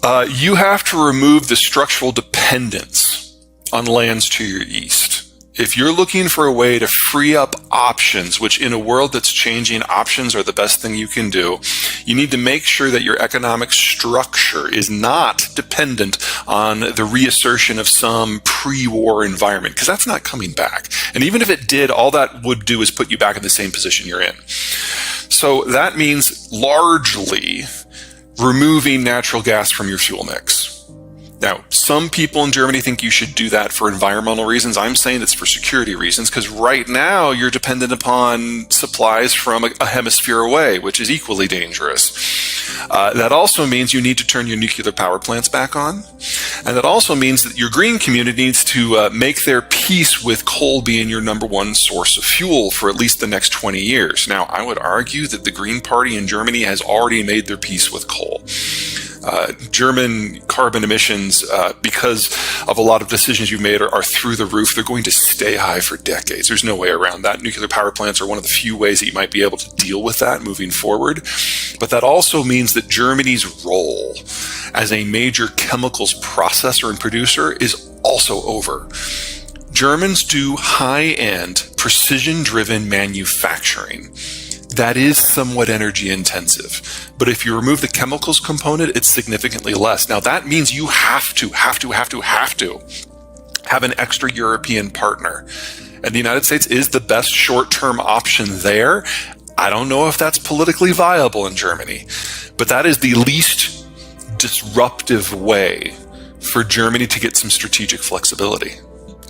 You have to remove the structural dependence on lands to your east. If you're looking for a way to free up options, which in a world that's changing, options are the best thing you can do, you need to make sure that your economic structure is not dependent on the reassertion of some pre-war environment, because that's not coming back. And even if it did, all that would do is put you back in the same position you're in. So that means largely removing natural gas from your fuel mix. Now, some people in Germany think you should do that for environmental reasons. I'm saying it's for security reasons, because right now you're dependent upon supplies from a hemisphere away, which is equally dangerous. That also means you need to turn your nuclear power plants back on. And that also means that your green community needs to make their peace with coal being your number one source of fuel for at least the next 20 years. Now, I would argue that the Green Party in Germany has already made their peace with coal. German carbon emissions, because of a lot of decisions you've made, are through the roof. They're going to stay high for decades. There's no way around that. Nuclear power plants are one of the few ways that you might be able to deal with that moving forward. But that also means that Germany's role as a major chemicals processor and producer is also over. Germans do high-end, precision-driven manufacturing. That is somewhat energy intensive. But if you remove the chemicals component, it's significantly less. Now that means you have to have an extra European partner. And the United States is the best short-term option there. I don't know if that's politically viable in Germany, but that is the least disruptive way for Germany to get some strategic flexibility.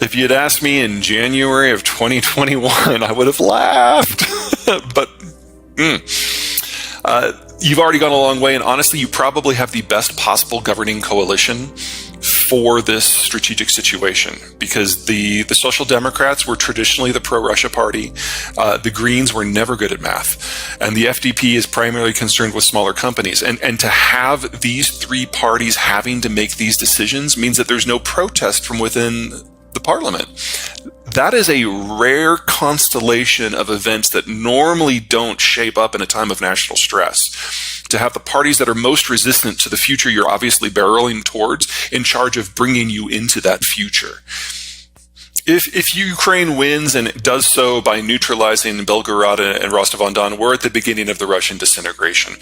If you'd asked me in January of 2021, I would have laughed. But you've already gone a long way, and honestly, you probably have the best possible governing coalition for this strategic situation, because the Social Democrats were traditionally the pro-Russia party. The Greens were never good at math, and the FDP is primarily concerned with smaller companies. And to have these three parties having to make these decisions means that there's no protest from within the parliament. That is a rare constellation of events that normally don't shape up in a time of national stress. To have the parties that are most resistant to the future you're obviously barreling towards in charge of bringing you into that future. If Ukraine wins, and it does so by neutralizing Belgorod and Rostov-on-Don, we're at the beginning of the Russian disintegration.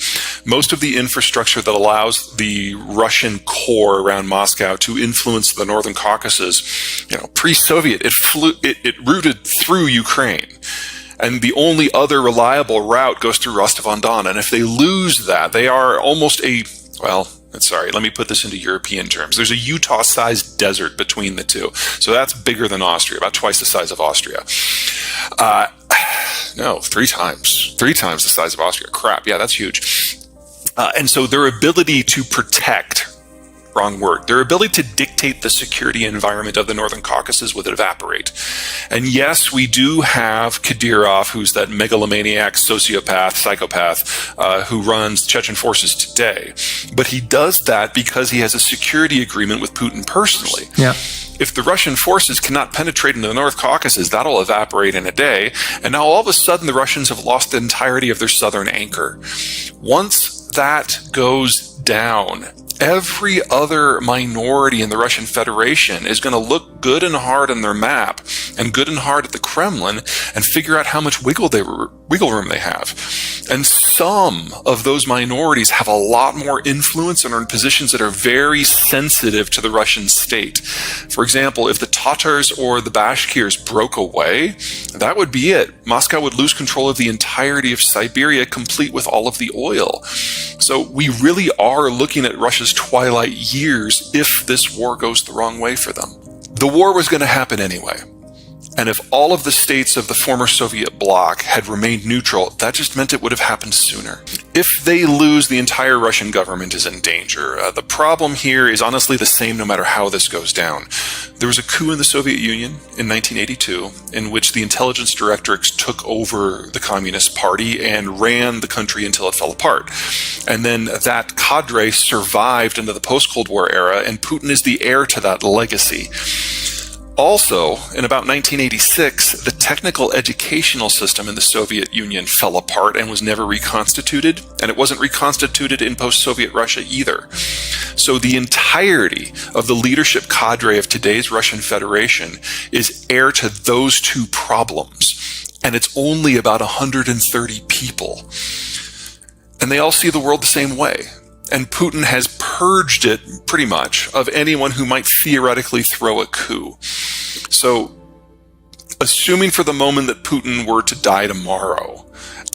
Most of the infrastructure that allows the Russian core around Moscow to influence the Northern Caucasus, pre-Soviet, it routed through Ukraine. And the only other reliable route goes through Rostov-on-Don. And if they lose that, they are almost let me put this into European terms. There's a Utah-sized desert between the two. So that's bigger than Austria, about twice the size of Austria. No, three times the size of Austria. Crap, yeah, that's huge. And so their ability to protect, their ability to dictate the security environment of the Northern Caucasus would evaporate. And yes, we do have Kadyrov, who's that megalomaniac, psychopath, who runs Chechen forces today. But he does that because he has a security agreement with Putin personally. Yeah. If the Russian forces cannot penetrate into the North Caucasus, that'll evaporate in a day. And now all of a sudden the Russians have lost the entirety of their southern anchor. Once that goes down, every other minority in the Russian Federation is going to look good and hard on their map and good and hard at the Kremlin and figure out how much wiggle room they have. And some of those minorities have a lot more influence and are in positions that are very sensitive to the Russian state. For example, if the Tatars or the Bashkirs broke away, that would be it. Moscow would lose control of the entirety of Siberia, complete with all of the oil. So we really are looking at Russia's twilight years if this war goes the wrong way for them. The war was going to happen anyway. And if all of the states of the former Soviet bloc had remained neutral, that just meant it would have happened sooner. If they lose, the entire Russian government is in danger. The problem here is honestly the same no matter how this goes down. There was a coup in the Soviet Union in 1982 in which the intelligence directorates took over the Communist Party and ran the country until it fell apart. And then that cadre survived into the post-Cold War era, and Putin is the heir to that legacy. Also, in about 1986, the technical educational system in the Soviet Union fell apart and was never reconstituted, and it wasn't reconstituted in post-Soviet Russia either. So the entirety of the leadership cadre of today's Russian Federation is heir to those two problems. And it's only about 130 people. And they all see the world the same way. And Putin has purged it pretty much of anyone who might theoretically throw a coup. So, assuming for the moment that Putin were to die tomorrow,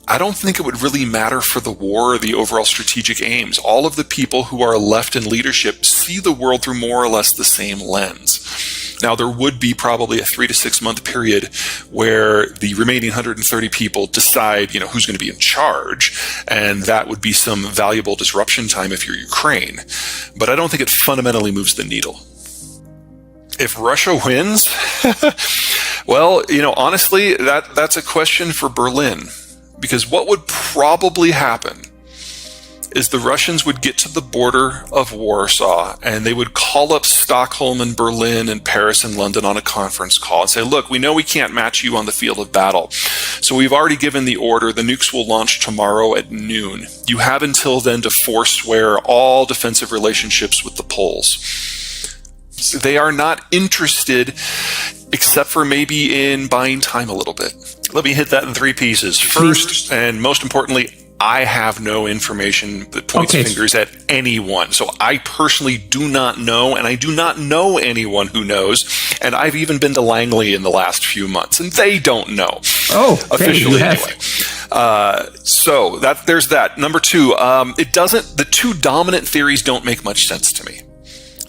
I don't think it would really matter for the war or the overall strategic aims. All of the people who are left in leadership see the world through more or less the same lens. Now, there would be probably a 3 to 6 month period where the remaining 130 people decide, who's going to be in charge, and that would be some valuable disruption time if you're Ukraine. But I don't think it fundamentally moves the needle. If Russia wins, well, honestly, that's a question for Berlin. Because what would probably happen is the Russians would get to the border of Warsaw and they would call up Stockholm and Berlin and Paris and London on a conference call and say, look, we know we can't match you on the field of battle. So we've already given the order. The nukes will launch tomorrow at noon. You have until then to forswear all defensive relationships with the Poles. So they are not interested, except for maybe in buying time a little bit. Let me hit that in 3 pieces. First, and most importantly, I have no information that points fingers at anyone. So I personally do not know, and I do not know anyone who knows. And I've even been to Langley in the last few months, and they don't know. Officially anyway. So there's that. Number 2, the 2 dominant theories don't make much sense to me.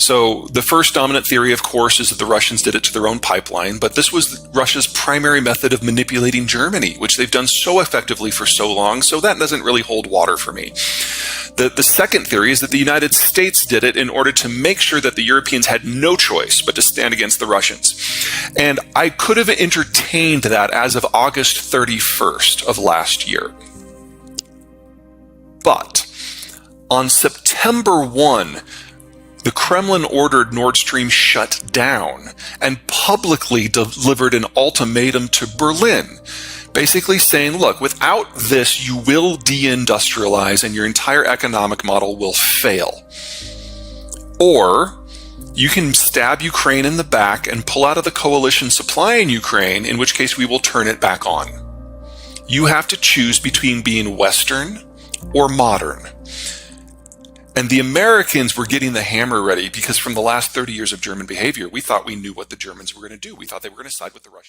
So the first dominant theory, of course, is that the Russians did it to their own pipeline, but this was Russia's primary method of manipulating Germany, which they've done so effectively for so long, so that doesn't really hold water for me. The second theory is that the United States did it in order to make sure that the Europeans had no choice but to stand against the Russians. And I could have entertained that as of August 31st of last year. But on September 1, the Kremlin ordered Nord Stream shut down and publicly delivered an ultimatum to Berlin, basically saying, look, without this, you will deindustrialize and your entire economic model will fail. Or you can stab Ukraine in the back and pull out of the coalition supplying Ukraine, in which case we will turn it back on. You have to choose between being Western or modern. And the Americans were getting the hammer ready because from the last 30 years of German behavior, we thought we knew what the Germans were going to do. We thought they were going to side with the Russians.